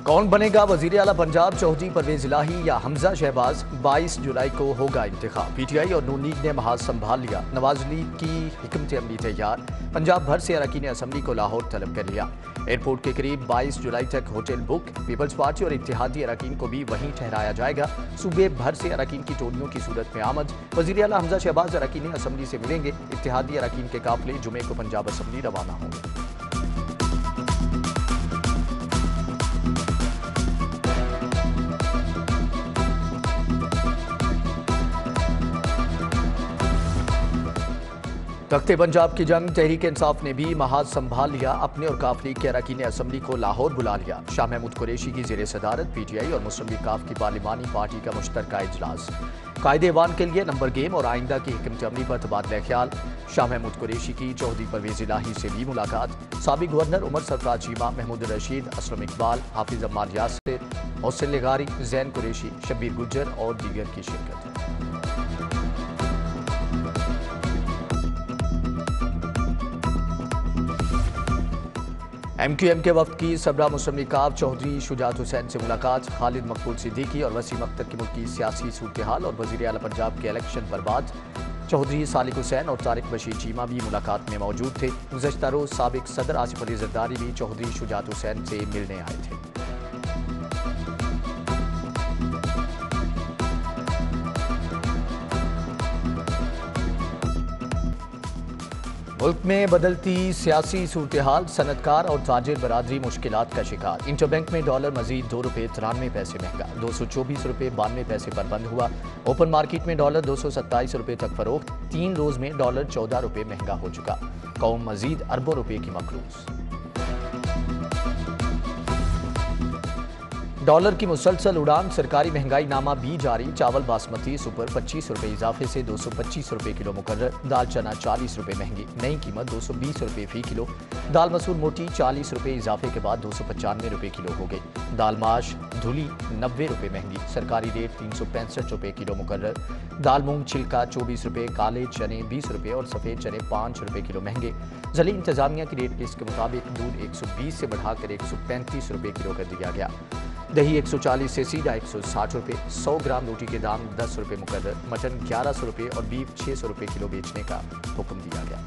कौन बनेगा वजीर आला पंजाब, चौधरी परवेज इलाही या हमजा शहबाज? 22 जुलाई को होगा इंतखाब। पीटीआई और नून लीग ने महाज संभाल लिया। नवाज लीग की हिकमत अमली तैयार। पंजाब भर से अरकान असम्बली को लाहौर तलब कर लिया। एयरपोर्ट के करीब 22 जुलाई तक होटल बुक। पीपल्स पार्टी और इत्तेहादी अरकान को भी वहीं ठहराया जाएगा। सूबे भर से अरकान की टोलियों की सूरत में आमद। वजीर आला हमजा शहबाज अरकान असम्बली से मिलेंगे। इत्तेहादी अरकान के काफिले जुमे को पंजाब असम्बली रवाना होंगे। तख्ते पंजाब की जंग तहरीक इंसाफ ने भी महाज संभाल लिया। अपने और काफिले के अरकान असम्बली को लाहौर बुला लिया। शाह महमूद कुरैशी की जेर सदारत पीटीआई और मुस्लिम लीग काफ की पार्लिमानी पार्टी का मुश्तरका इजलास। कायदे ऐवान के लिए नंबर गेम और आइंदा की हिकमत अमली पर तबादला ख्याल। शाह महमूद कुरैशी की चौधरी परवेज इलाही से भी मुलाकात। साबिक गवर्नर उमर सरफराज चीमा, महमूद रशीद, असलम इकबाल, हाफिज अम्मार यासिर, मोहसिन लगारी, जैन कुरैशी, शब्बीर गुज्जर और दीगर की शिरकत। MQM के वक्त की सबरा मुस्लिम लीग काफ चौधरी शुजात हुसैन से मुलाकात। खालिद मकबूल सिद्दीकी और वसीम अख्तर की मुल्की सियासी सूरत हाल और वजीर आला पंजाब के इलेक्शन पर बात। चौधरी सालिक हुसैन और तारिक बशीर चीमा भी मुलाकात में मौजूद थे। गुज़श्ता रोज साबिक सदर आसिफ अली जरदारी भी चौधरी शुजात हुसैन से मिलने आए थे। मुल्क में बदलती सियासी सूरत हाल, सनतकार और ताजिर बरादरी मुश्किलात का शिकार। इंटरबैंक में डॉलर मजीद ₹2.93 महंगा, 224 रुपये 92 पैसे पर बंद हुआ। ओपन मार्केट में डॉलर 227 रुपये तक फरोख्त। 3 रोज में डॉलर 14 रुपये महंगा हो चुका। कौम मजीद अरबों रुपये की मकरूज। डॉलर की मुसलसल उड़ान, सरकारी महंगाई नामा भी जारी। चावल बासमती सुपर 25 रुपये इजाफे से 225 रुपये किलो मुकर्रर। दाल चना 40 रुपये महंगी, नई कीमत 220 रुपये फी किलो। दाल मसूर मोटी 40 रुपये इजाफे के बाद 295 रुपये किलो हो गई। दाल माश धुली 90 रुपये महंगी, सरकारी रेट 365 रुपये किलो मुकर्रर। दाल मूंग छिलका 24 रुपये, काले चने 20 रुपये और सफ़ेद चने 5 रुपये किलो महंगे। ज़िली इंतजामिया की रेट लिस्ट के मुताबिक दूध 120 से बढ़ाकर 135 रुपये किलो कर दिया गया। दही 140 से सीधा 160 रुपये। 100 ग्राम रोटी के दाम 10 रुपये मुकर्रर। मटन 1100 रुपये और बीफ 600 रुपये किलो बेचने का हुक्म दिया गया।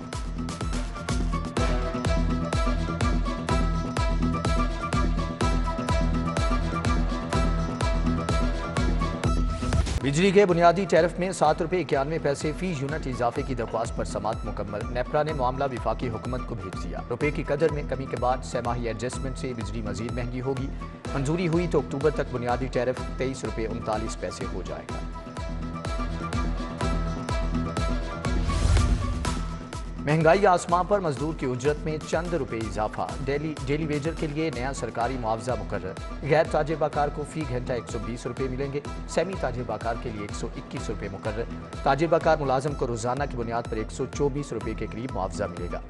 बिजली के बुनियादी टैरिफ में 7 रुपये 91 पैसे फी यूनिट इजाफे की दरख्वास्त पर समाअत मुकम्मल। नेपरा ने मामला विफाकी हुकूमत को भेज दिया। रुपये की कदर में कमी के बाद सहमाही एडजस्टमेंट से बिजली मजीद महंगी होगी। मंजूरी हुई तो अक्टूबर तक बुनियादी टैरिफ 23 रुपये 39 पैसे हो जाएगा। महंगाई आसमां पर, मजदूर की उजरत में चंद रुपये इजाफा। डेली वेजर के लिए नया सरकारी मुआवजा मुकर्रर। गैर ताजिर बाकार को फी घंटा 120 रुपये मिलेंगे। सेमी ताजिर बाकार के लिए 121 रुपये मुकर्रर। ताजिर बाकार मुलाजम को रोजाना की बुनियाद पर 124 रुपये के करीब मुआवजा मिलेगा।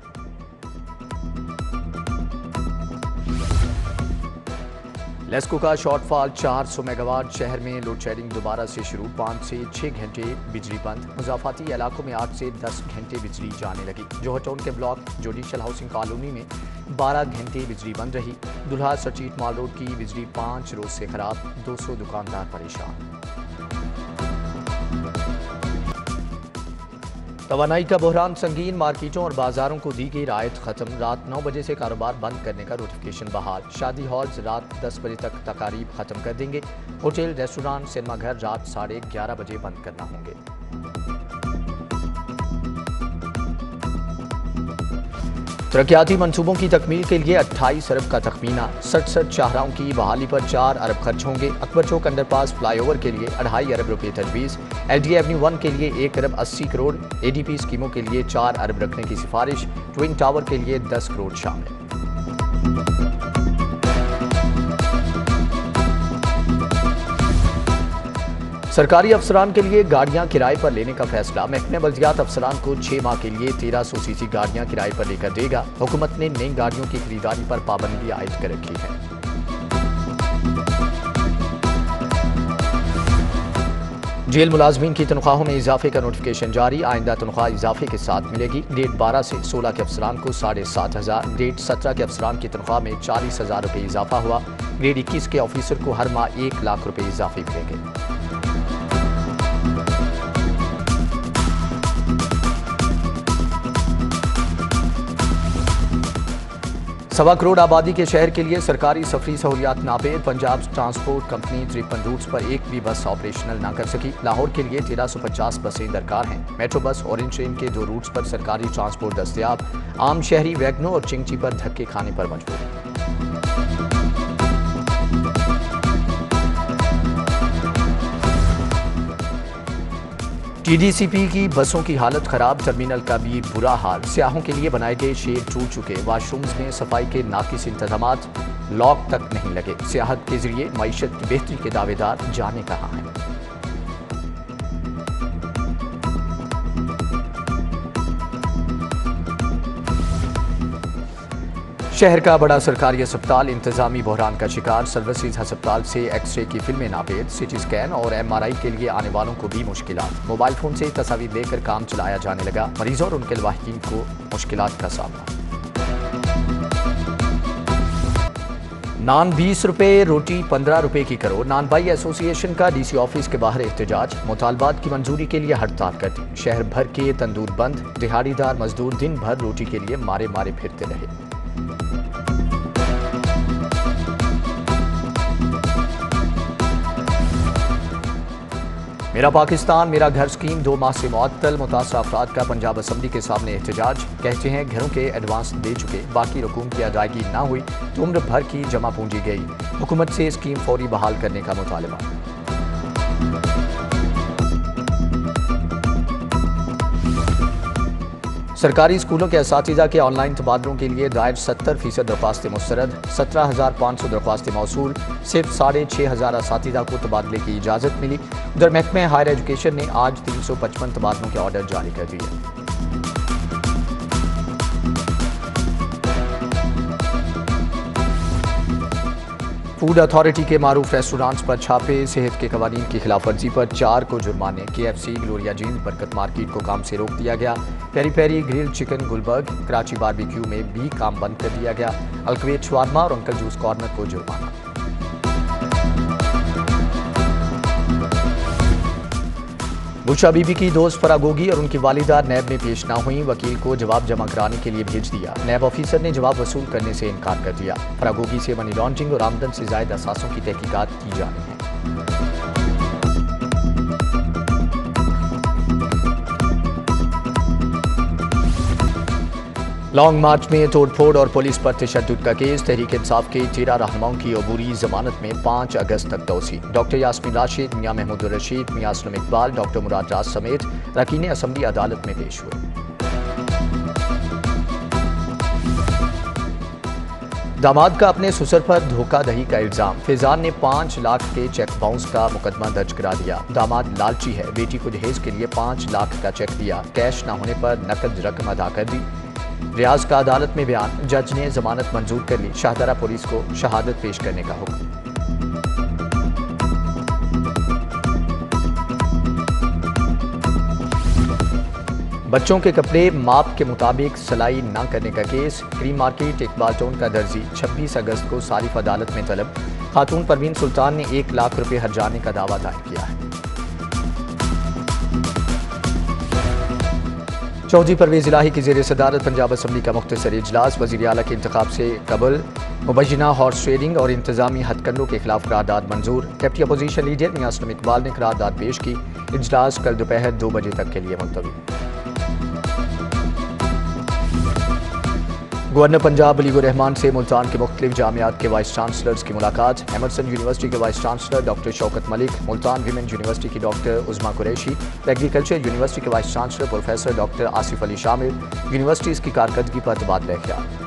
लेस्को का शॉर्टफॉल 400 मेगावाट। शहर में लोड शेडिंग दोबारा से शुरू। 5 से 6 घंटे बिजली बंद। मुजाफाती इलाकों में 8 से 10 घंटे बिजली जाने लगी। जोहर टाउन के ब्लॉक जुडिशल हाउसिंग कॉलोनी में 12 घंटे बिजली बंद रही। दुल्हा स्ट्रीट मॉल रोड की बिजली 5 रोज से खराब। 200 दुकानदार परेशान। तवानाई का बहरान संगीन। मार्केटों और बाजारों को दी गई रायत खत्म। रात 9 बजे से कारोबार बंद करने का नोटिफिकेशन बहाल। शादी हॉल्स रात 10 बजे तक तकारीब खत्म कर देंगे। होटल, रेस्टोरेंट, सिनेमा घर रात 11:30 बजे बंद करना होंगे। तरक्याती मंसूबों की तकमील के लिए 28 अरब का तखमीना। 67 शाहराहों की बहाली पर 4 अरब खर्च होंगे। अकबर चौक अंडरपास फ्लाईओवर के लिए 2.5 अरब रुपये तजवीज़। LD एवेन्यू 1 के लिए 1 अरब 80 करोड़। ADP स्कीमों के लिए 4 अरब रखने की सिफारिश। ट्विन टावर के लिए 10 करोड़ शामिल। सरकारी अफसरान के लिए गाड़ियां किराए पर लेने का फैसला। महकमे बल्दियात अफसरान को 6 माह के लिए 1300 सीसी गाड़ियां किराए पर लेकर देगा। हुकूमत ने नई गाड़ियों की खरीदारी पर पाबंदी आयद कर रखी है। जेल मुलाजमीन की तनख्वाहों में इजाफे का नोटिफिकेशन जारी। आइंदा तनख्वाह इजाफे के साथ मिलेगी। ग्रेड 12 से 16 के अफसरान को 7,500, ग्रेड 17 के अफसरान की तनख्वाह में 40,000 रुपये इजाफा हुआ। ग्रेड 21 के ऑफिसर को हर माह 1 लाख रुपये इजाफे मिलेंगे। सवा करोड़ आबादी के शहर के लिए सरकारी सफरी सहूलियात नापेद। पंजाब ट्रांसपोर्ट कंपनी 53 रूट्स पर एक भी बस ऑपरेशनल न कर सकी। लाहौर के लिए 1350 बसें दरकार हैं। मेट्रो बस ऑरेंज ट्रेन के 2 रूट्स पर सरकारी ट्रांसपोर्ट दस्तयाब। आम शहरी वैगनों और चिंगची पर धक्के खाने पर मजबूर। टीडीसीपी की बसों की हालत खराब, टर्मिनल का भी बुरा हाल। सियाहों के लिए बनाए गए शेड टूट चुके। वाशरूम्स में सफाई के नाकिस इंतजामात, लॉक तक नहीं लगे। सियाहत के जरिए मईशत की बेहतरी के दावेदार जाने कहाँ हैं। शहर का बड़ा सरकारी अस्पताल इंतजामी बहरान का शिकार। सर्विसेज अस्पताल से एक्सरे की फिल्में नापेद। सिटी स्कैन और एमआरआई के लिए आने वालों को भी मुश्किलात। मोबाइल फोन से तस्वीर लेकर काम चलाया जाने लगा। मरीजों और उनके लवाहिकीन को मुश्किलात का सामना। नान 20 रुपये, रोटी 15 रुपये की करो। नान भाई एसोसिएशन का डीसी ऑफिस के बाहर एहतजाज। मुतालबात की मंजूरी के लिए हड़ताल कर दी। शहर भर के तंदूर बंद। दिहाड़ीदार मजदूर दिन भर रोटी के लिए मारे मारे फिरते रहे। मेरा पाकिस्तान मेरा घर स्कीम 2 माह से मुअत्तल। मुतासरा अफराद का पंजाब असम्बली के सामने एहतजाज। कहते हैं घरों के एडवांस दे चुके, बाकी रकूम की अदायगी ना हुई तो उम्र भर की जमा पूंजी गई। हुकूमत से स्कीम फौरी बहाल करने का मुतालबा। सरकारी स्कूलों के असातिज़ा के ऑनलाइन तबादलों के लिए दायर 70% दरख्वास्तें मुस्तरद। 17,500 दरख्वास्तें मौसूल। सिर्फ 6,500 असातिज़ा को तबादले की इजाज़त मिली। उधर महकमे हायर एजुकेशन ने आज 355 तबादलों के ऑर्डर जारी कर दिए। फूड अथॉरिटी के मारूफ रेस्टोरेंट्स पर छापे। सेहत के कवानीन की खिलाफ वर्जी पर 4 को जुर्माने। KFC, Gloria Jeans, Barkat market को काम से रोक दिया गया। Peri Peri Grill Chicken Gulberg, Karachi barbecue में भी काम बंद कर दिया गया। अलकुवैत शवारमा और अंकल जूस कॉर्नर को जुर्माना। बुशा बीबी की दोस्त फरागोगी और उनकी वालिदा नैब में पेश ना हुई। वकील को जवाब जमा कराने के लिए भेज दिया। नैब ऑफिसर ने जवाब वसूल करने से इनकार कर दिया। फरागोगी से मनी लॉन्ड्रिंग और आमदन से जायद असासों की तहकीकात की जानी है। लॉन्ग मार्च में तोड़फोड़ और पुलिस पर तशद्दुद का केस। तहरीक इंसाफ के 13 रहनुमाओं की अबूरी जमानत में 5 अगस्त तक तोसी। डॉक्टर यास्मीन राशिद, मियां महमूद रशीद, मियां असलम इकबाल, डॉक्टर मुराद राज समेत रकीन असम्बली अदालत में पेश हुए। दामाद का अपने ससुर पर धोखाधड़ी का इल्जाम। फैजान ने 5 लाख के चेक बाउंस का मुकदमा दर्ज करा दिया। दामाद लालची है, बेटी को दहेज के लिए 5 लाख का चेक दिया। कैश न होने पर नकद रकम अदा कर दी। रियाज का अदालत में बयान। जज ने जमानत मंजूर कर ली। शाहदरा पुलिस को शहादत पेश करने का हुक्म। बच्चों के कपड़े माप के मुताबिक सिलाई न करने का case. Cream market Iqbal town का दर्जी 26 अगस्त को सारिफ अदालत में तलब। खातून परवीन सुल्तान ने 1 लाख रुपए हर्जाने का दावा दायर किया है। चौधरी परवेज इलाही की ज़ेर सदारत पंजाब असम्बली का मुख्तसर इजलास। वज़ीर आला के इंतखाब से कबल मुबैना हॉर्स ट्रेडिंग और इंतजामी हथकंडों के खिलाफ करारदाद मंजूर। डिप्टी अपोजिशन लीडर मियां असलम इकबाल ने करारदाद पेश की। इजलास कल दोपहर 2 बजे तक के लिए मुलतवी। गवर्नर पंजाब वलीउर रहमान से मुल्तान के मुख्तलिफ जामियात के वाइस चांसलर्स की मुलाकात। एमरसन यूनिवर्सिटी के vice chancellor doctor Shaukat Malik, Multan women university की डॉक्टर उज़मा कुरैशी, एग्रीकल्चर यूनिवर्सिटी के vice chancellor professor doctor Asif Ali शामिल। यूनिवर्सिटीज़ की कारकर्दगी पर तबादला ख्याल।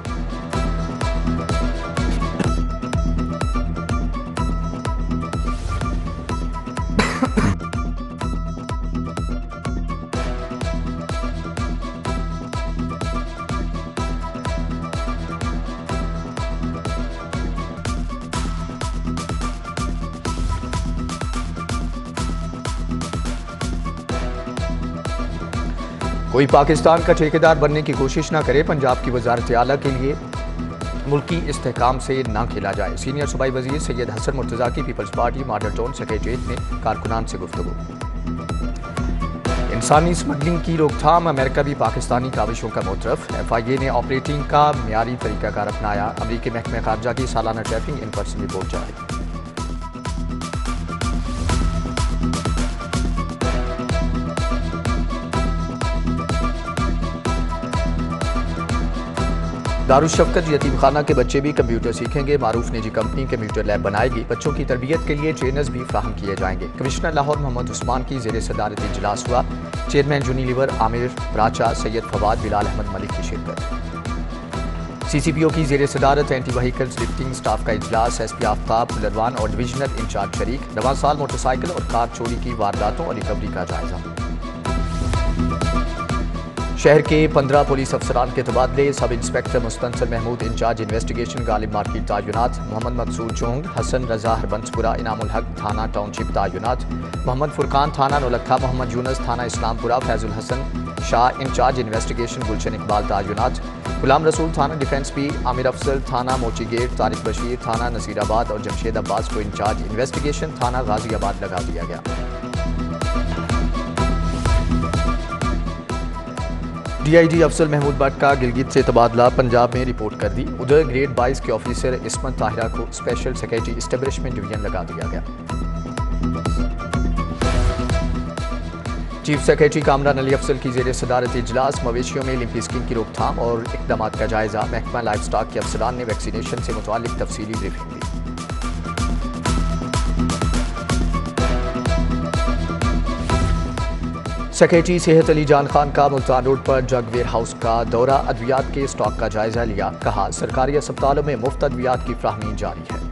कोई पाकिस्तान का ठेकेदार बनने की कोशिश ना करे। पंजाब की वजारत आला के लिए मुल्की इस्तेहकाम से ना खेला जाए। सीनियर सूबाई वजीर सैयद हसन मुर्तज़ा की Peoples Party Model Town secretariat में कारकुनान से गुफ्तगू। इंसानी स्मगलिंग की रोकथाम, अमेरिका भी पाकिस्तानी काविशों का मुतरफ। FIA ने ऑपरेटिंग का मियारी तरीकाकार अपनाया। अमरीकी महकमे खारजा की सालाना ट्रैफिक इन पर्सन रिपोर्ट जारी। दारुशफ़क़त यतीम खाना के बच्चे भी कंप्यूटर सीखेंगे। मारूफ निजी कंपनी कंप्यूटर लैब बनाएगी। बच्चों की तरबियत के लिए ट्रेनर्स भी फ्राहम किए जाएंगे। कमिश्नर लाहौर मोहम्मद उस्मान की ज़ेर सदारत इजलास हुआ। चेयरमैन यूनिलीवर आमिर राचा, सैयद फवाद, बिलाल अहमद मलिक की शिरकत। CCPO की ज़ेर सदारत एंटी व्हीकल्स लिफ्टिंग स्टाफ का इजलास। SP आफ्ताब, पुलरवान और डिविजनल इंचार्ज शरीक। रवां साल मोटरसाइकिल और कार चोरी की वारदातों और रिकवरी का जायजा। शहर के 15 पुलिस अफसरान के तबादले। Sub inspector Mustansar Mahmood incharge investigation Ghalib market तायुनात। मोहम्मद मकसूद चोंग, हसन रजा हरबंसपुरा, इनामुल हक थाना टाउनशिप तायुनात। मोहम्मद फुरकान थाना नौलखा, मोहम्मद यूनस थाना इस्लामपुरा, फैजुल हसन शाह इंचार्ज इन्वेस्टिगेशन गुलशन इकबाल तायुनात। गुलाम रसूल थाना डिफेंस पी, आमिर अफजल थाना मोची गेट, तारिक बशीर थाना नसीराबाद और जमशेद अब्बास को इंचार्ज इन्वेस्टिगेशन थाना गाजियाबाद लगा दिया गया। DIG अफजल महमूद भट्ट का गिलगित से तबादला पंजाब में रिपोर्ट कर दी। उधर ग्रेड 22 के ऑफिसर इस्मत ताहिरा को स्पेशल सेक्रेटरी इस्टेब्लिशमेंट डिवीजन लगा दिया गया। चीफ सेक्रेटरी कामरान अली अफजल की ज़ेर सदारत इजलास। मवेशियों में लिम्फी स्किन की रोकथाम और इक़दामात का जायजा। महकमा लाइफ स्टॉक के अफसरान ने वैक्सीनेशन से मुताल्लिक तफसीली ब्रीफिंग दी। सेक्रेटरी सेहत अली जान खान का मुल्तान रोड पर ड्रग वेयर हाउस का दौरा। अद्वियात के स्टॉक का जायजा लिया। कहा, सरकारी अस्पतालों में मुफ्त अद्वियात की फ्राहमी जारी है।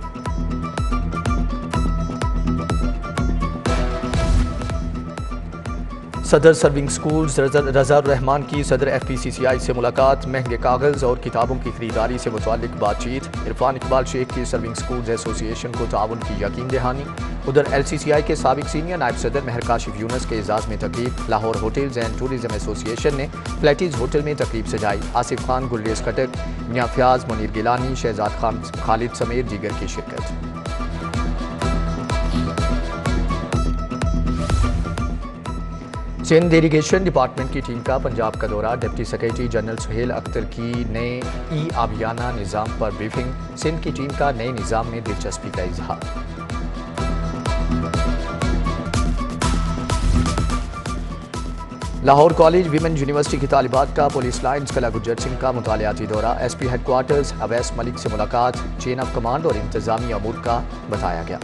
सदर सर्विंग स्कूल्स रज़ा रहमान की सदर FPCCI से मुलाकात। महंगे कागज़ और किताबों की खरीदारी से मुताल्लिक बातचीत। इरफान इकबाल शेख की सर्विंग स्कूल्स एसोसिएशन को ताउन की यकीन दहानी। उधर LCCI के साबिक सीनियर नायब सदर महर काशिफ यूनस के एजाज़ में तकरीब। Lahore hotels and tourism association ने फ्लैटीज होटल में तकरीब सजाई। आसिफ खान, गुलरेज कटक, मियां फयाज, मुनीर गिलानी, शहजाद खान खालिद समेत दीगर की शिरकत। सिंध इरीगेशन डिपार्टमेंट की टीम का पंजाब का दौरा। Deputy secretary general Suhail Akhtar की नए आबियाना निज़ाम पर ब्रीफिंग। सिंध की टीम का नए निज़ाम में दिलचस्पी का इजहार। लाहौर कॉलेज विमेन यूनिवर्सिटी की तालिबात का पुलिस लाइन्स कला गुज्जर सिंह का मुतालियाती दौरा। SP हेडक्वार्टर्स अवैस मलिक से मुलाकात। चेन ऑफ कमांड और इंतजामी अमूर का बताया गया।